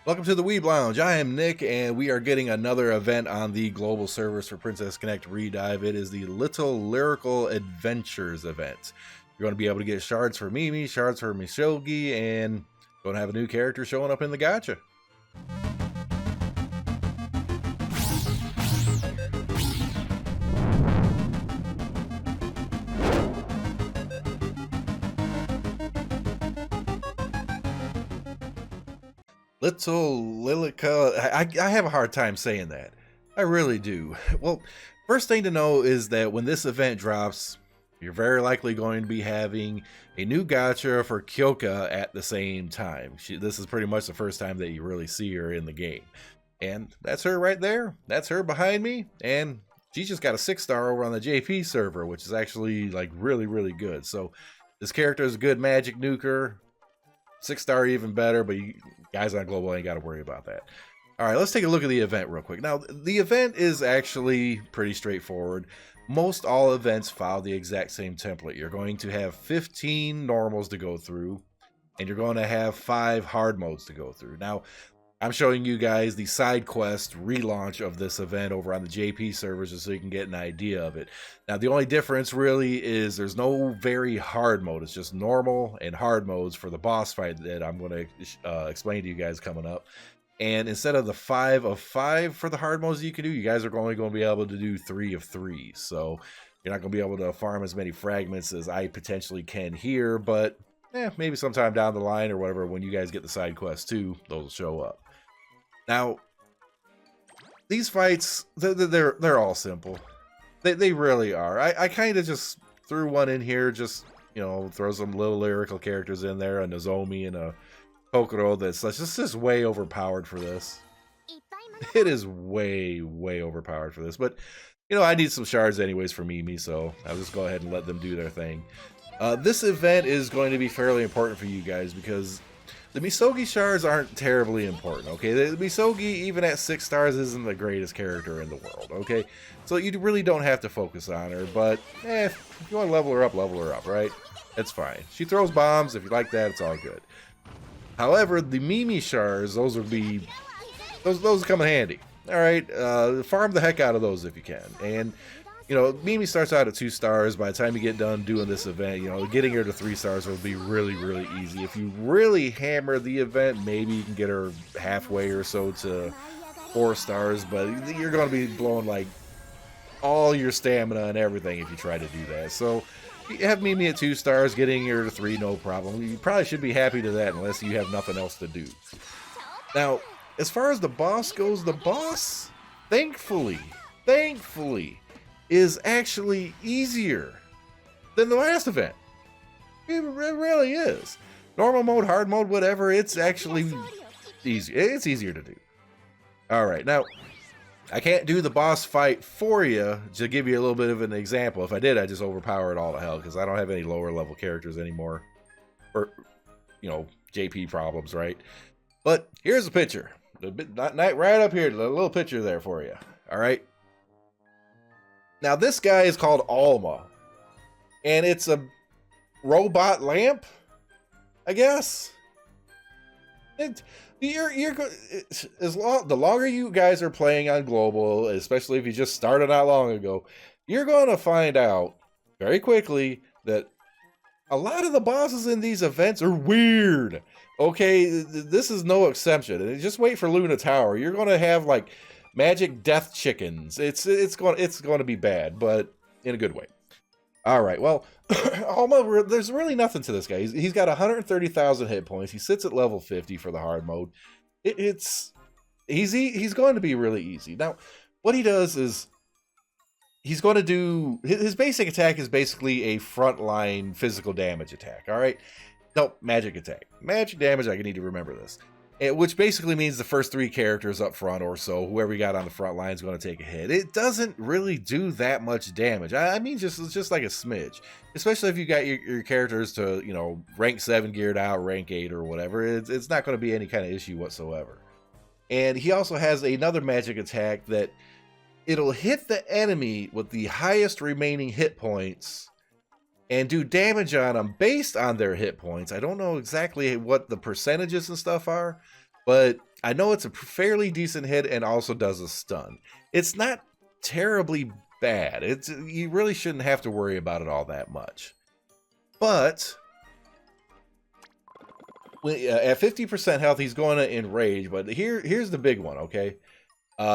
Welcome to the Weeb Lounge. I am Nick, and we are getting another event on the global servers for Princess Connect Redive. It is the Little Lyrical Adventures event. You're going to be able to get shards for Mimi, shards for Misogi, and going to have a new character showing up in the gacha. Little Lyrical, I have a hard time saying that. I really do. Well, first thing to know is that when this event drops, you're very likely going to be having a new gacha for Kyouka at the same time. This is pretty much the first time that you really see her in the game. And that's her right there. That's her behind me. And she just got a 6-star over on the JP server, which is actually like really good. So this character is a good magic nuker. 6-star even better, but you guys on global ain't got to worry about that. All right, let's take a look at the event real quick. Now, the event is actually pretty straightforward. Most all events follow the exact same template. You're going to have 15 normals to go through, and you're going to have 5 hard modes to go through. Now, I'm showing you guys the side quest relaunch of this event over on the JP servers just so you can get an idea of it. Now, the only difference really is there's no very hard mode. It's just normal and hard modes for the boss fight that I'm going to explain to you guys coming up. And instead of the 5 of 5 for the hard modes you can do, you guys are only going to be able to do 3 of 3. So you're not going to be able to farm as many fragments as I potentially can here, but maybe sometime down the line or whatever, when you guys get the side quests too, those will show up. Now, these fights, they're all simple. They really are. I kind of just threw one in here, just, you know, throw some little lyrical characters in there, a Nozomi and a Kokoro that's just way overpowered for this. It is way overpowered for this. But, you know, I need some shards anyways for Mimi, so I'll just go ahead and let them do their thing. This event is going to be fairly important for you guys because the Misogi shards aren't terribly important, okay? The Misogi, even at 6 stars, isn't the greatest character in the world, okay? So you really don't have to focus on her, but, if you want to level her up, right? That's fine. She throws bombs. If you like that, it's all good. However, the Mimi shards, those come in handy. All right, farm the heck out of those if you can. And, you know, Mimi starts out at 2 stars. By the time you get done doing this event, you know, getting her to 3 stars will be really easy. If you really hammer the event, maybe you can get her halfway or so to 4 stars, but you're going to be blowing like all your stamina and everything if you try to do that. So you have Mimi at 2 stars, getting her to 3, no problem. You probably should be happy to that unless you have nothing else to do. Now, as far as the boss goes, the boss, thankfully, is actually easier than the last event. It really is. Normal mode, hard mode, whatever, it's actually easier. It's easier to do. All right, now, I can't do the boss fight for you to give you a little bit of an example. If I did, I'd just overpower it all to hell because I don't have any lower level characters anymore. Or, you know, JP problems, right? But here's a picture. Right up here, a little picture there for you. All right. Now, this guy is called Alma, and it's a robot lamp, I guess. The longer you guys are playing on global, especially if you just started not long ago, you're going to find out very quickly that a lot of the bosses in these events are weird. Okay, this is no exception. And just wait for Luna Tower. You're going to have like magic death chickens. It's going to be bad, but in a good way. All right. Well, Alma, there's really nothing to this guy. He's got 130,000 hit points. He sits at level 50 for the hard mode. He's going to be really easy. Now, what he does is he's going to do his basic attack is basically a frontline physical damage attack. All right. No, magic attack. Magic damage, I need to remember this. Which basically means the first 3 characters up front or so, whoever you got on the front line is going to take a hit. It doesn't really do that much damage. I mean, just like a smidge. Especially if you got your characters to, you know, rank 7 geared out, rank 8 or whatever. It's not going to be any kind of issue whatsoever. And he also has another magic attack that it'll hit the enemy with the highest remaining hit points and do damage on them based on their hit points. I don't know exactly what the percentages and stuff are, but I know it's a fairly decent hit and also does a stun. It's not terribly bad. You really shouldn't have to worry about it all that much. But at 50% health, he's going to enrage. But here's the big one, okay?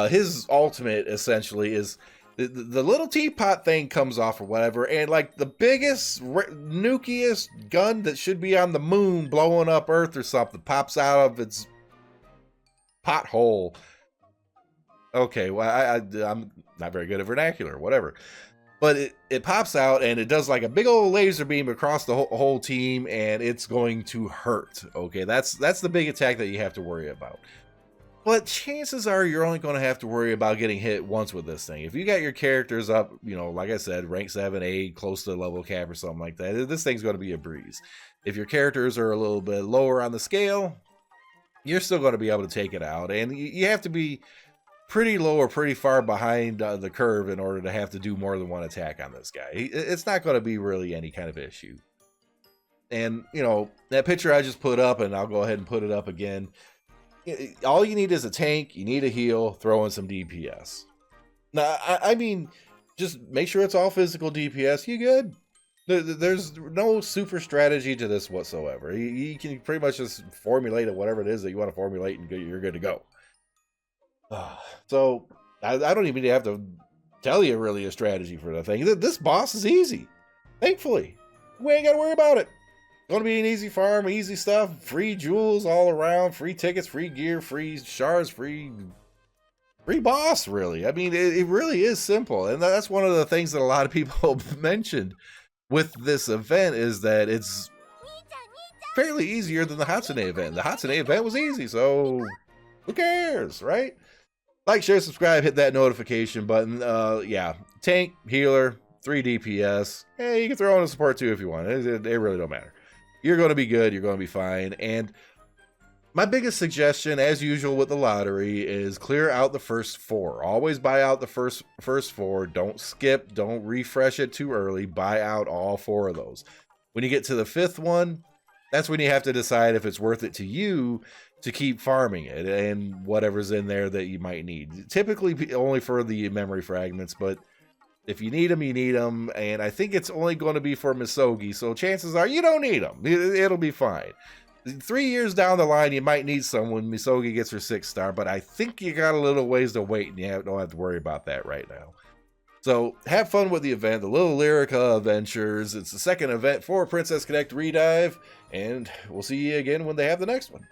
His ultimate essentially is the little teapot thing comes off or whatever, and like the biggest, nukiest gun that should be on the moon blowing up Earth or something pops out of its pothole. Okay, well, I'm not very good at vernacular, whatever. But it pops out and it does like a big old laser beam across the whole team, and it's going to hurt. Okay, that's the big attack that you have to worry about. But chances are you're only going to have to worry about getting hit once with this thing. If you got your characters up, you know, like I said, rank 7, 8, close to level cap or something like that, this thing's going to be a breeze. If your characters are a little bit lower on the scale, you're still going to be able to take it out. And you have to be pretty low or pretty far behind the curve in order to have to do more than one attack on this guy. It's not going to be really any kind of issue. And, you know, that picture I just put up, and I'll go ahead and put it up again. All you need is a tank, you need a heal, throw in some DPS. Now, I mean, just make sure it's all physical DPS, you good. There's no super strategy to this whatsoever. You can pretty much just formulate it, whatever it is that you want to formulate, and you're good to go. So, I don't even have to tell you really a strategy for the thing. This boss is easy. Thankfully, we ain't got to worry about it. Going to be an easy farm, easy stuff, free jewels all around, free tickets, free gear, free shards, free boss, really. I mean, it really is simple. And that's one of the things that a lot of people mentioned with this event, is that it's fairly easier than the Hatsune event. The Hatsune event was easy, so who cares, right? Like, share, subscribe, hit that notification button. Yeah, tank, healer, 3 DPS. Hey, you can throw in a support too if you want. It really don't matter. You're going to be good. You're going to be fine. And my biggest suggestion, as usual with the lottery, is clear out the first 4. Always buy out the first 4. Don't skip. Don't refresh it too early. Buy out all 4 of those. When you get to the 5th one, that's when you have to decide if it's worth it to you to keep farming it and whatever's in there that you might need. Typically only for the memory fragments, but if you need them, you need them. And I think it's only going to be for Misogi, so chances are you don't need them. It'll be fine. 3 years down the line, you might need some when Misogi gets her 6th star, but I think you got a little ways to wait, and you don't have to worry about that right now. So have fun with the event, the little Lyrical adventures. It's the 2nd event for Princess Connect Redive, and we'll see you again when they have the next one.